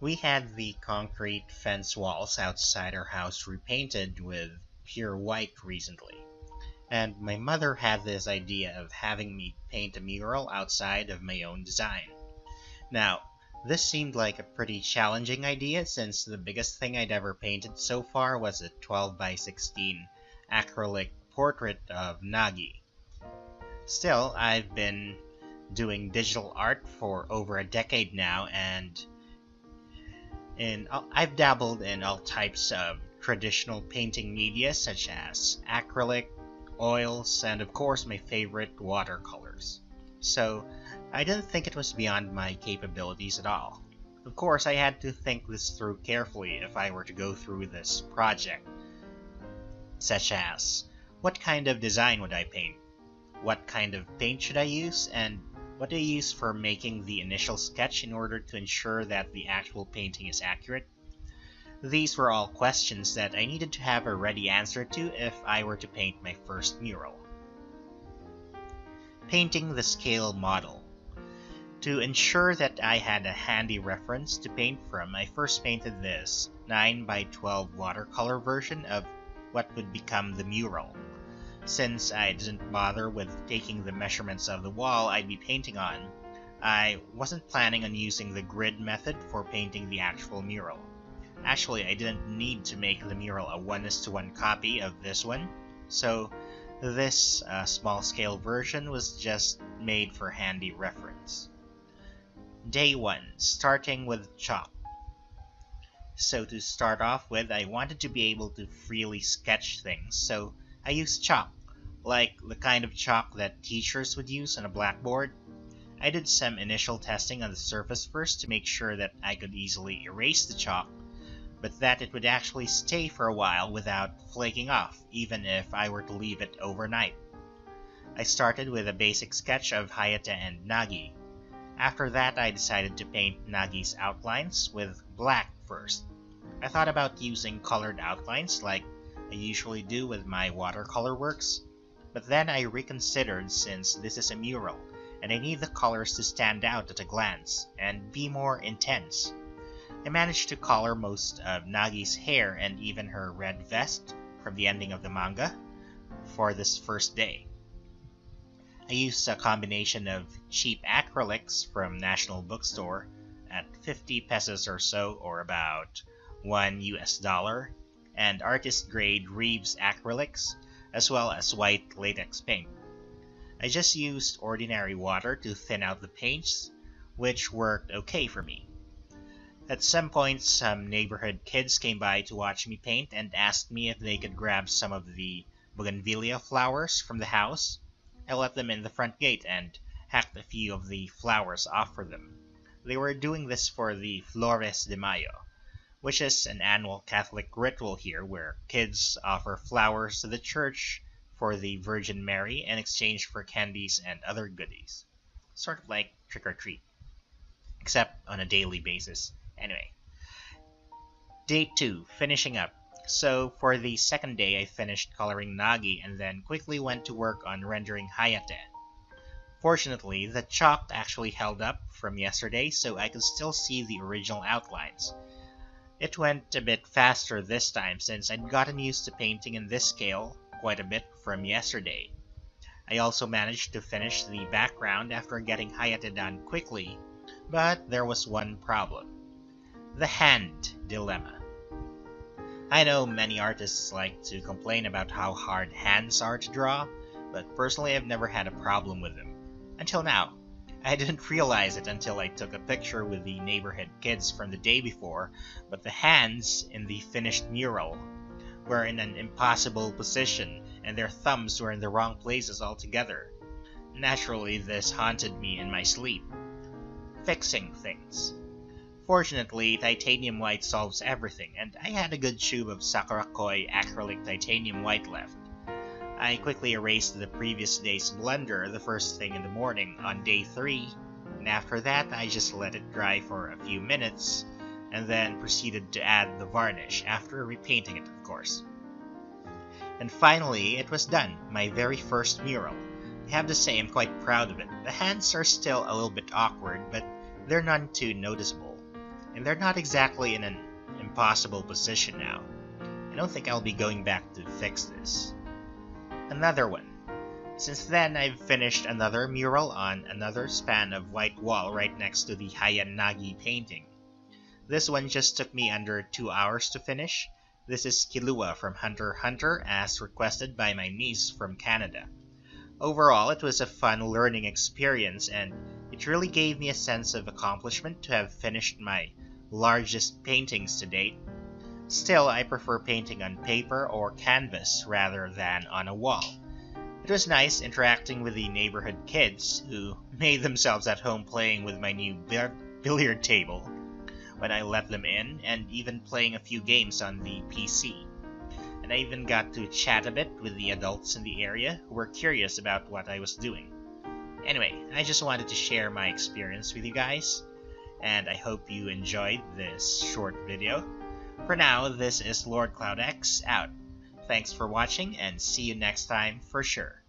We had the concrete fence walls outside our house repainted with pure white recently, and my mother had this idea of having me paint a mural outside of my own design. Now, this seemed like a pretty challenging idea since the biggest thing I'd ever painted so far was a 12 by 16 acrylic portrait of Nagi. Still, I've been doing digital art for over a decade now, and I've dabbled in all types of traditional painting media such as acrylic, oils, and of course my favorite, watercolors. So I didn't think it was beyond my capabilities at all. Of course, I had to think this through carefully if I were to go through this project, such as what kind of design would I paint? What kind of paint should I use? And what do I use for making the initial sketch in order to ensure that the actual painting is accurate? These were all questions that I needed to have a ready answer to if I were to paint my first mural. Painting the scale model. To ensure that I had a handy reference to paint from, I first painted this 9 by 12 watercolor version of what would become the mural. Since I didn't bother with taking the measurements of the wall I'd be painting on, I wasn't planning on using the grid method for painting the actual mural. Actually, I didn't need to make the mural a 1:1 copy of this one, so this small scale version was just made for handy reference. Day 1, starting with chalk. So to start off with, I wanted to be able to freely sketch things, so I used chalk, like the kind of chalk that teachers would use on a blackboard. I did some initial testing on the surface first to make sure that I could easily erase the chalk, but that it would actually stay for a while without flaking off, even if I were to leave it overnight. I started with a basic sketch of Hayate and Nagi. After that, I decided to paint Nagi's outlines with black first. I thought about using colored outlines like I usually do with my watercolor works, but then I reconsidered since this is a mural and I need the colors to stand out at a glance and be more intense. I managed to color most of Nagi's hair and even her red vest from the ending of the manga for this first day. I used a combination of cheap acrylics from National Bookstore at 50 pesos or so, or about $1, and artist-grade Reeves acrylics, as well as white latex paint. I just used ordinary water to thin out the paints, which worked okay for me. At some point, some neighborhood kids came by to watch me paint and asked me if they could grab some of the bougainvillea flowers from the house. I let them in the front gate and hacked a few of the flowers off for them. They were doing this for the Flores de Mayo, which is an annual Catholic ritual here where kids offer flowers to the church for the Virgin Mary in exchange for candies and other goodies. Sort of like trick-or-treat, except on a daily basis. Anyway, day 2, finishing up. So for the second day, I finished coloring Nagi and then quickly went to work on rendering Hayate. Fortunately, the chalk actually held up from yesterday, so I could still see the original outlines. It went a bit faster this time since I'd gotten used to painting in this scale quite a bit from yesterday. I also managed to finish the background after getting Hayate done quickly, but there was one problem. The hand dilemma. I know many artists like to complain about how hard hands are to draw, but personally I've never had a problem with them. Until now. I didn't realize it until I took a picture with the neighborhood kids from the day before, but the hands in the finished mural were in an impossible position and their thumbs were in the wrong places altogether. Naturally, this haunted me in my sleep. Fixing things. Fortunately, titanium white solves everything, and I had a good tube of Sakura Koi acrylic titanium white left. I quickly erased the previous day's blender the first thing in the morning on day 3, and after that I just let it dry for a few minutes, and then proceeded to add the varnish, after repainting it of course. And finally, it was done, my very first mural. I have to say I'm quite proud of it. The hands are still a little bit awkward, but they're none too noticeable. and they're not exactly in an impossible position now. I don't think I'll be going back to fix this. Another one. Since then, I've finished another mural on another span of white wall right next to the Hayanagi painting. This one just took me under 2 hours to finish. This is Killua from Hunter x Hunter, as requested by my niece from Canada. Overall, it was a fun learning experience, and it really gave me a sense of accomplishment to have finished my largest paintings to date. Still, I prefer painting on paper or canvas rather than on a wall. It was nice interacting with the neighborhood kids who made themselves at home playing with my new billiard table when I let them in, and even playing a few games on the PC. And I even got to chat a bit with the adults in the area who were curious about what I was doing. Anyway, I just wanted to share my experience with you guys, and I hope you enjoyed this short video. For now, this is Lord Cloud X out. Thanks for watching, and see you next time for sure.